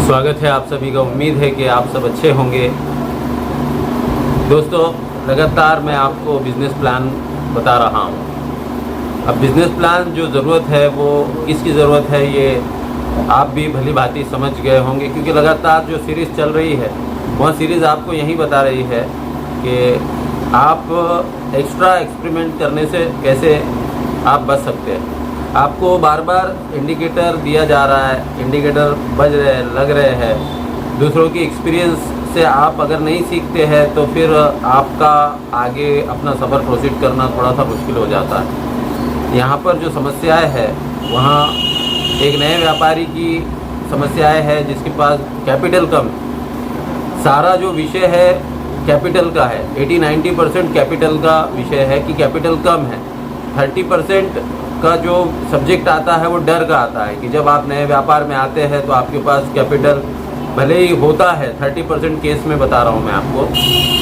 स्वागत है आप सभी का। उम्मीद है कि आप सब अच्छे होंगे। दोस्तों, लगातार मैं आपको बिज़नेस प्लान बता रहा हूँ। अब बिज़नेस प्लान जो ज़रूरत है वो किसकी ज़रूरत है ये आप भी भली भांति समझ गए होंगे, क्योंकि लगातार जो सीरीज़ चल रही है वह सीरीज़ आपको यही बता रही है कि आप एक्स्ट्रा एक्सपेरिमेंट करने से कैसे आप बच सकते हैं। आपको बार बार इंडिकेटर दिया जा रहा है, इंडिकेटर बज रहे हैं, लग रहे हैं। दूसरों की एक्सपीरियंस से आप अगर नहीं सीखते हैं तो फिर आपका आगे अपना सफ़र प्रोसीड करना थोड़ा सा मुश्किल हो जाता है। यहाँ पर जो समस्याएं हैं वहाँ एक नए व्यापारी की समस्याएं हैं जिसके पास कैपिटल कम। सारा जो विषय है कैपिटल का है। 80-90% कैपिटल का विषय है कि कैपिटल कम है। 30% का जो सब्जेक्ट आता है वो डर का आता है कि जब आप नए व्यापार में आते हैं तो आपके पास कैपिटल भले ही होता है, 30% केस में बता रहा हूँ मैं आपको,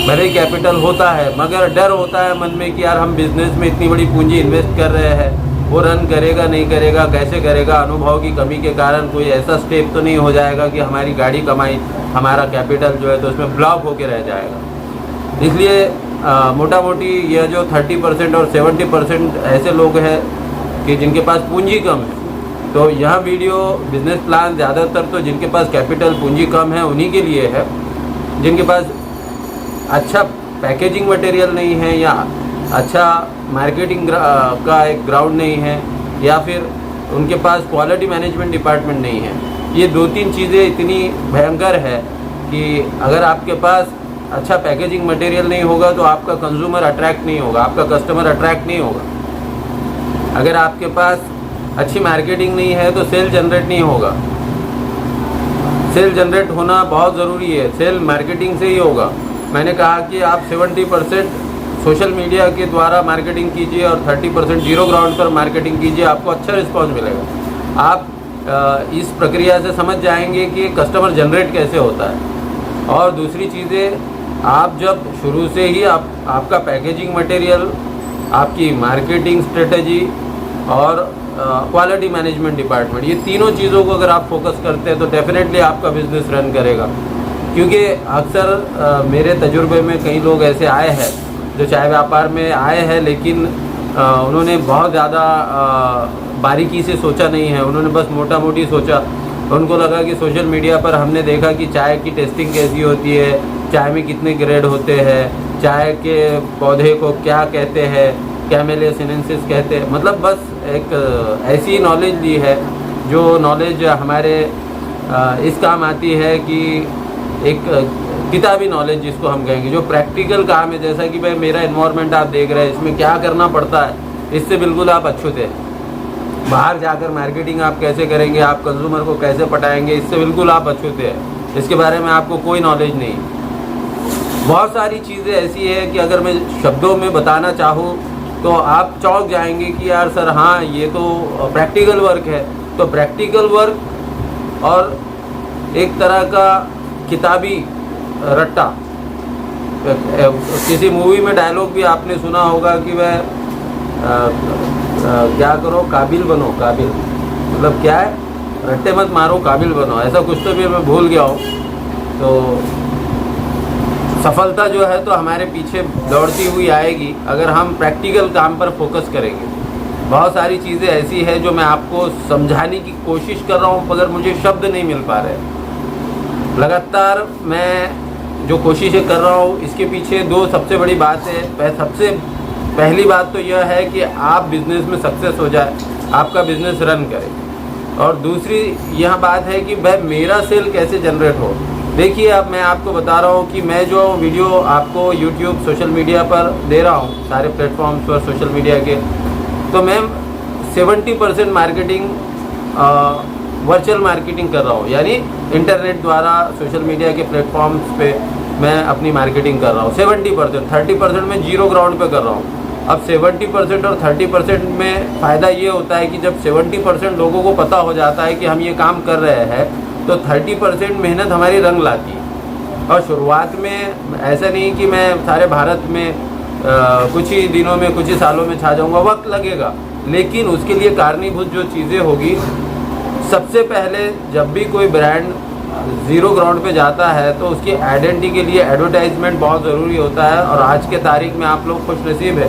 भले ही कैपिटल होता है मगर डर होता है मन में कि यार हम बिज़नेस में इतनी बड़ी पूंजी इन्वेस्ट कर रहे हैं, वो रन करेगा नहीं करेगा, कैसे करेगा। अनुभव की कमी के कारण कोई ऐसा स्टेप तो नहीं हो जाएगा कि हमारी गाड़ी कमाई, हमारा कैपिटल जो है तो उसमें ब्लॉक होके रह जाएगा। इसलिए मोटा मोटी यह जो 30% और 70% ऐसे लोग हैं कि जिनके पास पूंजी कम है। तो यह वीडियो बिज़नेस प्लान ज़्यादातर तो जिनके पास कैपिटल पूंजी कम है उन्हीं के लिए है। जिनके पास अच्छा पैकेजिंग मटेरियल नहीं है या अच्छा मार्केटिंग का एक ग्राउंड नहीं है या फिर उनके पास क्वालिटी मैनेजमेंट डिपार्टमेंट नहीं है। ये 2-3 चीज़ें इतनी भयंकर है कि अगर आपके पास अच्छा पैकेजिंग मटेरियल नहीं होगा तो आपका कंज्यूमर अट्रैक्ट नहीं होगा, आपका कस्टमर अट्रैक्ट नहीं होगा। अगर आपके पास अच्छी मार्केटिंग नहीं है तो सेल जनरेट नहीं होगा। सेल जनरेट होना बहुत ज़रूरी है, सेल मार्केटिंग से ही होगा। मैंने कहा कि आप 70% सोशल मीडिया के द्वारा मार्केटिंग कीजिए और 30% जीरो ग्राउंड पर मार्केटिंग कीजिए, आपको अच्छा रिस्पॉन्स मिलेगा। आप इस प्रक्रिया से समझ जाएंगे कि कस्टमर जनरेट कैसे होता है। और दूसरी चीज़ें, आप जब शुरू से ही आपका पैकेजिंग मटेरियल, आपकी मार्केटिंग स्ट्रेटजी और क्वालिटी मैनेजमेंट डिपार्टमेंट, ये तीनों चीज़ों को अगर आप फोकस करते हैं तो डेफिनेटली आपका बिज़नेस रन करेगा। क्योंकि अक्सर मेरे तजुर्बे में कई लोग ऐसे आए हैं जो चाय व्यापार में आए हैं लेकिन उन्होंने बहुत ज़्यादा बारीकी से सोचा नहीं है। उन्होंने बस मोटा मोटी सोचा। उनको लगा कि सोशल मीडिया पर हमने देखा कि चाय की टेस्टिंग कैसी होती है, चाय में कितने ग्रेड होते हैं, चाय के पौधे को क्या कहते हैं, कैमेलिया सिनेंसिस कहते हैं। मतलब बस एक ऐसी नॉलेज ली है जो नॉलेज हमारे इस काम आती है कि एक किताबी नॉलेज जिसको हम कहेंगे, जो प्रैक्टिकल काम है। जैसा कि भाई मेरा एनवायरनमेंट आप देख रहे हैं, इसमें क्या करना पड़ता है, इससे बिल्कुल आप अछूते हैं। बाहर जाकर मार्केटिंग आप कैसे करेंगे, आप कंज्यूमर को कैसे पटाएंगे, इससे बिल्कुल आप अछूते हैं। इसके बारे में आपको कोई नॉलेज नहीं। बहुत सारी चीज़ें ऐसी है कि अगर मैं शब्दों में बताना चाहूँ तो आप चौंक जाएंगे कि यार सर हाँ ये तो प्रैक्टिकल वर्क है। तो प्रैक्टिकल वर्क और एक तरह का किताबी रट्टा। किसी मूवी में डायलॉग भी आपने सुना होगा कि वह क्या करो काबिल बनो, काबिल मतलब क्या है, रट्टे मत मारो काबिल बनो, ऐसा कुछ तो भी मैं भूल गया हूँ। तो सफलता जो है तो हमारे पीछे दौड़ती हुई आएगी अगर हम प्रैक्टिकल काम पर फोकस करेंगे। बहुत सारी चीज़ें ऐसी है जो मैं आपको समझाने की कोशिश कर रहा हूँ मगर मुझे शब्द नहीं मिल पा रहे। लगातार मैं जो कोशिशें कर रहा हूँ इसके पीछे 2 सबसे बड़ी बात है। सबसे पहली बात तो यह है कि आप बिज़नेस में सक्सेस हो जाए, आपका बिज़नेस रन करे। और दूसरी यह बात है कि भाई मेरा सेल कैसे जनरेट हो। देखिए, अब मैं आपको बता रहा हूँ कि मैं जो वीडियो आपको YouTube सोशल मीडिया पर दे रहा हूँ, सारे प्लेटफॉर्म्स पर सोशल मीडिया के, तो मैं 70% मार्केटिंग वर्चुअल मार्केटिंग कर रहा हूँ, यानी इंटरनेट द्वारा सोशल मीडिया के प्लेटफॉर्म्स पे मैं अपनी मार्केटिंग कर रहा हूँ। 70%, 30% मैं जीरो ग्राउंड पे कर रहा हूँ। अब 70% और 30% में फ़ायदा ये होता है कि जब 70% लोगों को पता हो जाता है कि हम ये काम कर रहे हैं तो 30% मेहनत हमारी रंग लाती है। और शुरुआत में ऐसा नहीं कि मैं सारे भारत में कुछ ही दिनों में, कुछ ही सालों में छा जाऊंगा, वक्त लगेगा। लेकिन उसके लिए कारणीभूत जो चीज़ें होगी, सबसे पहले जब भी कोई ब्रांड ज़ीरो ग्राउंड पे जाता है तो उसकी आइडेंटिटी के लिए एडवर्टाइजमेंट बहुत ज़रूरी होता है। और आज के तारीख में आप लोग खुशनसीब है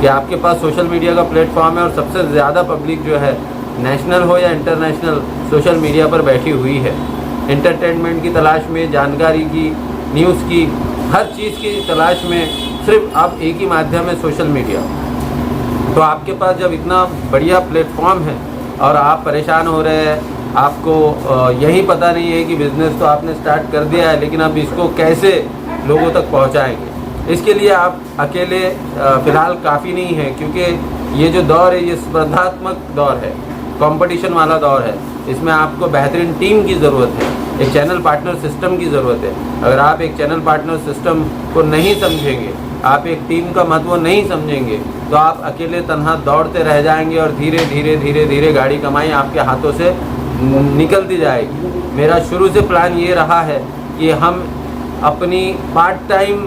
कि आपके पास सोशल मीडिया का प्लेटफॉर्म है और सबसे ज़्यादा पब्लिक जो है नेशनल हो या इंटरनेशनल सोशल मीडिया पर बैठी हुई है। एंटरटेनमेंट की तलाश में, जानकारी की, न्यूज़ की, हर चीज़ की तलाश में सिर्फ अब एक ही माध्यम है, सोशल मीडिया। तो आपके पास जब इतना बढ़िया प्लेटफॉर्म है और आप परेशान हो रहे हैं, आपको यही पता नहीं है कि बिज़नेस तो आपने स्टार्ट कर दिया है लेकिन अब इसको कैसे लोगों तक पहुंचाएंगे, इसके लिए आप अकेले फ़िलहाल काफ़ी नहीं है, क्योंकि ये जो दौर है ये स्पर्धात्मक दौर है, कंपटीशन वाला दौर है। इसमें आपको बेहतरीन टीम की ज़रूरत है, एक चैनल पार्टनर सिस्टम की ज़रूरत है। अगर आप एक चैनल पार्टनर सिस्टम को नहीं समझेंगे, आप एक टीम का महत्व नहीं समझेंगे, तो आप अकेले तन्हा दौड़ते रह जाएंगे और धीरे धीरे धीरे धीरे गाड़ी कमाई आपके हाथों से निकलती जाएगी। मेरा शुरू से प्लान ये रहा है कि हम अपनी पार्ट टाइम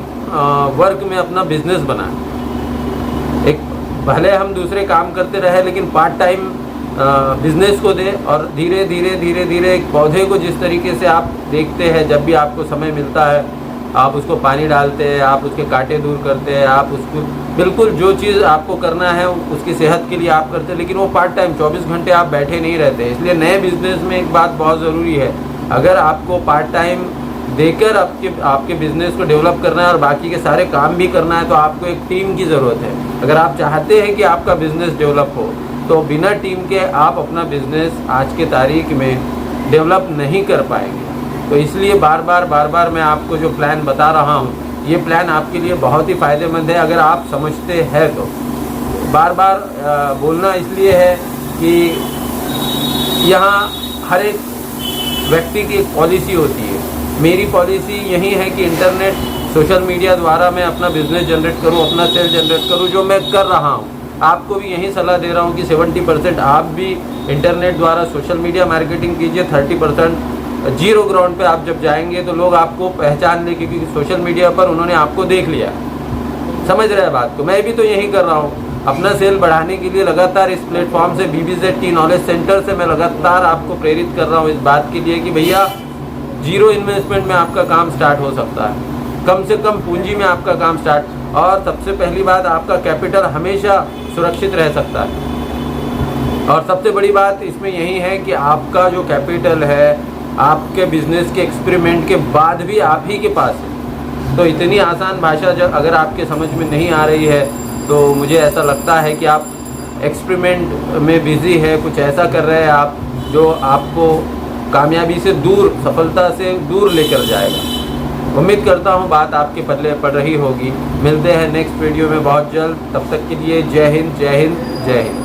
वर्क में अपना बिजनेस बनाएं। एक भले हम दूसरे काम करते रहे लेकिन पार्ट टाइम बिजनेस को दे, और धीरे धीरे धीरे धीरे एक पौधे को जिस तरीके से आप देखते हैं, जब भी आपको समय मिलता है आप उसको पानी डालते हैं, आप उसके कांटे दूर करते हैं, आप उसको बिल्कुल जो चीज़ आपको करना है उसकी सेहत के लिए आप करते हैं, लेकिन वो पार्ट टाइम 24 घंटे आप बैठे नहीं रहते। इसलिए नए बिजनेस में एक बात बहुत ज़रूरी है, अगर आपको पार्ट टाइम देकर आपके बिज़नेस को डेवलप करना है और बाकी के सारे काम भी करना है तो आपको एक टीम की ज़रूरत है। अगर आप चाहते हैं कि आपका बिज़नेस डेवलप हो तो बिना टीम के आप अपना बिज़नेस आज के तारीख में डेवलप नहीं कर पाएंगे। तो इसलिए बार बार मैं आपको जो प्लान बता रहा हूँ, ये प्लान आपके लिए बहुत ही फ़ायदेमंद है अगर आप समझते हैं तो। बार बार बोलना इसलिए है कि यहाँ हर एक व्यक्ति की एक पॉलिसी होती है। मेरी पॉलिसी यही है कि इंटरनेट सोशल मीडिया द्वारा मैं अपना बिज़नेस जनरेट करूँ, अपना सेल जनरेट करूँ, जो मैं कर रहा हूँ। आपको भी यही सलाह दे रहा हूँ कि 70% आप भी इंटरनेट द्वारा सोशल मीडिया मार्केटिंग कीजिए, 30% जीरो ग्राउंड पे आप जब जाएंगे तो लोग आपको पहचान लेंगे, क्योंकि सोशल मीडिया पर उन्होंने आपको देख लिया। समझ रहे हैं बात को? मैं भी तो यही कर रहा हूँ। अपना सेल बढ़ाने के लिए लगातार इस प्लेटफॉर्म से, BBZT नॉलेज सेंटर से मैं लगातार आपको प्रेरित कर रहा हूँ इस बात के लिए कि भैया जीरो इन्वेस्टमेंट में आपका काम स्टार्ट हो सकता है, कम से कम पूंजी में आपका काम स्टार्ट। और सबसे पहली बात, आपका कैपिटल हमेशा सुरक्षित रह सकता है। और सबसे बड़ी बात इसमें यही है कि आपका जो कैपिटल है आपके बिजनेस के एक्सपेरिमेंट के बाद भी आप ही के पास है। तो इतनी आसान भाषा जब अगर आपके समझ में नहीं आ रही है तो मुझे ऐसा लगता है कि आप एक्सपेरिमेंट में बिज़ी है, कुछ ऐसा कर रहे हैं आप जो आपको कामयाबी से दूर, सफलता से दूर लेकर जाएगा। उम्मीद करता हूँ बात आपके पल्ले पड़ रही होगी। मिलते हैं नेक्स्ट वीडियो में बहुत जल्द, तब तक के लिए जय हिंद, जय हिंद, जय हिंद।